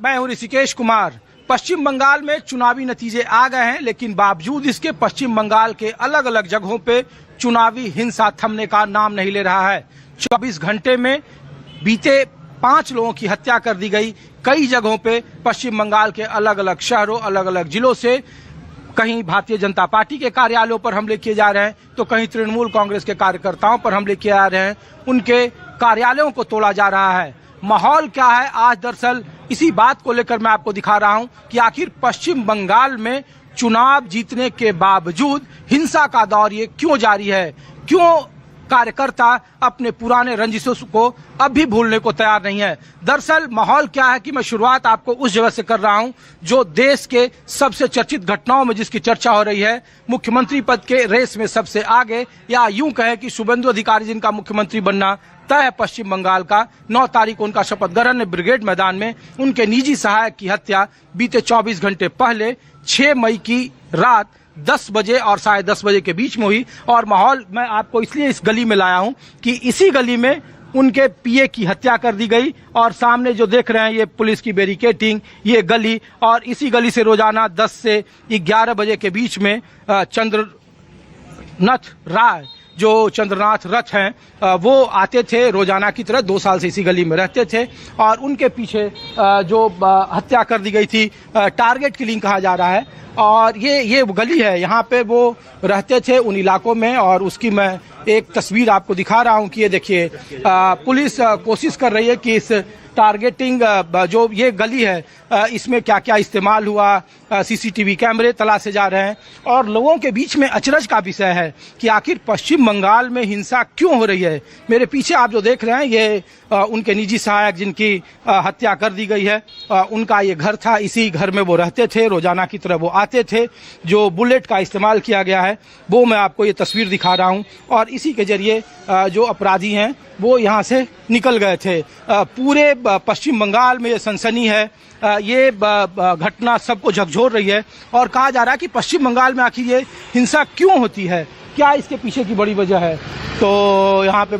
मैं हूं ऋषिकेश कुमार। पश्चिम बंगाल में चुनावी नतीजे आ गए हैं, लेकिन बावजूद इसके पश्चिम बंगाल के अलग अलग जगहों पे चुनावी हिंसा थमने का नाम नहीं ले रहा है। 24 घंटे में बीते 5 लोगों की हत्या कर दी गई। कई जगहों पे पश्चिम बंगाल के अलग अलग शहरों, अलग अलग जिलों से कहीं भारतीय जनता पार्टी के कार्यालयों पर हमले किए जा रहे हैं, तो कहीं तृणमूल कांग्रेस के कार्यकर्ताओं पर हमले किए जा रहे हैं। उनके कार्यालयों को तोड़ा जा रहा है। माहौल क्या है आज, दरअसल इसी बात को लेकर मैं आपको दिखा रहा हूं कि आखिर पश्चिम बंगाल में चुनाव जीतने के बावजूद हिंसा का दौर ये क्यों जारी है, क्यों कार्यकर्ता अपने पुराने रंजिशों को अब भी भूलने को तैयार नहीं है। दरअसल माहौल क्या है कि मैं शुरुआत आपको उस जगह से कर रहा हूं जो देश के सबसे चर्चित घटनाओं में जिसकी चर्चा हो रही है, मुख्यमंत्री पद के रेस में सबसे आगे, या यूं कहें कि शुभेंदु अधिकारी जिनका मुख्यमंत्री बनना तय है पश्चिम बंगाल का। 9 तारीख को उनका शपथ ग्रहण है ब्रिगेड मैदान में। उनके निजी सहायक की हत्या बीते 24 घंटे पहले 6 मई की रात 10 बजे और 10:30 बजे के बीच में हुई। और माहौल मैं आपको इसलिए इस गली में लाया हूं कि इसी गली में उनके पीए की हत्या कर दी गई। और सामने जो देख रहे हैं ये पुलिस की बैरिकेडिंग, ये गली, और इसी गली से रोजाना 10 से 11 बजे के बीच में चंद्रनाथ राय जो चंद्रनाथ रथ हैं वो आते थे रोजाना की तरह। 2 साल से इसी गली में रहते थे और उनके पीछे जो हत्या कर दी गई थी, टारगेट किलिंग कहा जा रहा है। और ये गली है, यहाँ पे वो रहते थे उन इलाकों में। और उसकी मैं एक तस्वीर आपको दिखा रहा हूँ कि ये देखिए, पुलिस कोशिश कर रही है कि इस टारगेटिंग जो ये गली है इसमें क्या क्या इस्तेमाल हुआ, सीसीटीवी कैमरे तलाशे जा रहे हैं। और लोगों के बीच में अचरज का विषय है कि आखिर पश्चिम बंगाल में हिंसा क्यों हो रही है। मेरे पीछे आप जो देख रहे हैं ये उनके निजी सहायक जिनकी हत्या कर दी गई है, उनका ये घर था। इसी घर में वो रहते थे, रोजाना की तरह वो आते थे। जो बुलेट का इस्तेमाल किया गया है वो मैं आपको ये तस्वीर दिखा रहा हूँ। और इसी के जरिए जो अपराधी हैं वो यहाँ से निकल गए थे। पूरे पश्चिम बंगाल में ये सनसनी है, ये घटना सबको झकझोर रही है। और कहा जा रहा है कि पश्चिम बंगाल में आखिर ये हिंसा क्यों होती है, क्या इसके पीछे की बड़ी वजह है। तो यहाँ पे